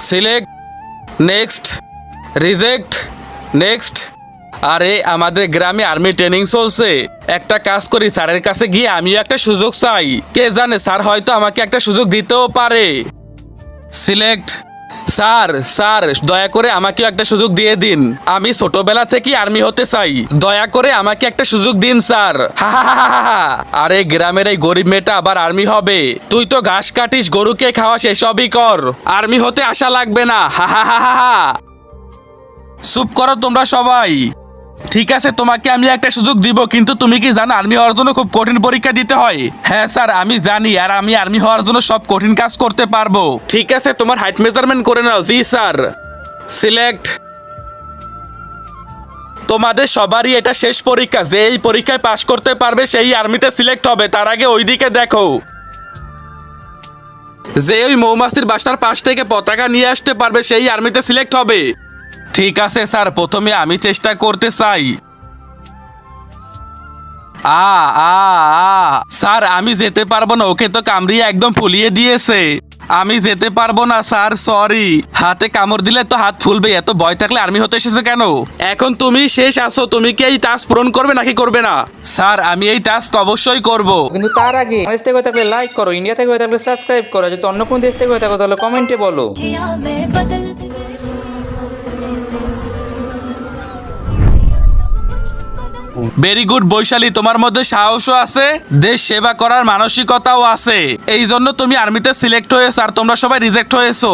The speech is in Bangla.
Select, next, reject, next. আরে আমাদের গ্রামে আর্মি ট্রেনিং চলছে, একটা কাজ করি স্যারের কাছে গিয়ে আমিও একটা সুযোগ চাই, কে জানে স্যার হয়তো আমাকে একটা সুযোগ দিতেও পারে। সিলেক্ট, স্যার স্যার দয়া করে আমাকেও একটা সুযোগ দিয়ে দিন, আমি ছোটবেলা থেকে আর্মি হতে চাই, দয়া করে আমাকে একটা সুযোগ দিন স্যার। হা হা হা হা হা। আরে গ্রামের এই গরিব মেয়েটা আবার আর্মি হবে? তুই তো ঘাস কাটিস, গরুকে খাওয়াস, এসবই কর, আর্মি হতে আশা লাগবে না। হা হা হা হা হা। চুপ করো তোমরা সবাই। ঠিক আছে, তোমাকে আমি একটা সুযোগ দিব, কিন্তু তুমি কি জানো আর্মি হওয়ার জন্য খুব কঠিন পরীক্ষা দিতে হয়? হ্যাঁ স্যার আমি জানি, আর আমি আর্মি হওয়ার জন্য সব কঠিন কাজ করতে পারবো। ঠিক আছে, তোমার হাইট মেজারমেন্ট করে নাও। জি স্যার। সিলেক্ট। তোমাদের সবারই এটা শেষ পরীক্ষা, যে এই পরীক্ষায় পাশ করতে পারবে সেই আর্মিতে সিলেক্ট হবে। তার আগে ওইদিকে দেখো, যে ওই মৌমাছির বাসার পাশ থেকে পতাকা নিয়ে আসতে পারবে সেই আর্মিতে সিলেক্ট হবে। ঠিক আছে স্যার, প্রথমে আমি চেষ্টা করতে চাই। আ আ আ স্যার আমি যেতে পারবো না, ওকে তো কামড়িয়ে একদম ফুলিয়ে দিয়েছে। আমি যেতে পারবো না স্যার, সরি। হাতে কামড় দিলে তো হাত ফুলবে, এত ভয় থাকলে আর্মি হতে এসেছে কেন? এখন তুমি শেষ আছো, তুমি কি এই টাস্ক পূরণ করবে নাকি করবে না? স্যার আমি এই টাস্ক অবশ্যই করব। কিন্তু তার আগে বাংলাদেশ থেকে হয়ে থাকলে লাইক করো, ইন্ডিয়া থেকে হয়ে থাকলে সাবস্ক্রাইব করো, যদি অন্য কোন দেশ থেকে হয়ে থাকো তাহলে কমেন্টে বলো। किया मैं बदल दे ভেরি গুড বৈশালী, তোমার মধ্যে সাহসও আছে, দেশ সেবা করার মানসিকতাও আছে, এই জন্য তুমি আর্মিতে সিলেক্ট হয়েছো আর তোমরা সবাই রিজেক্ট হয়েছো।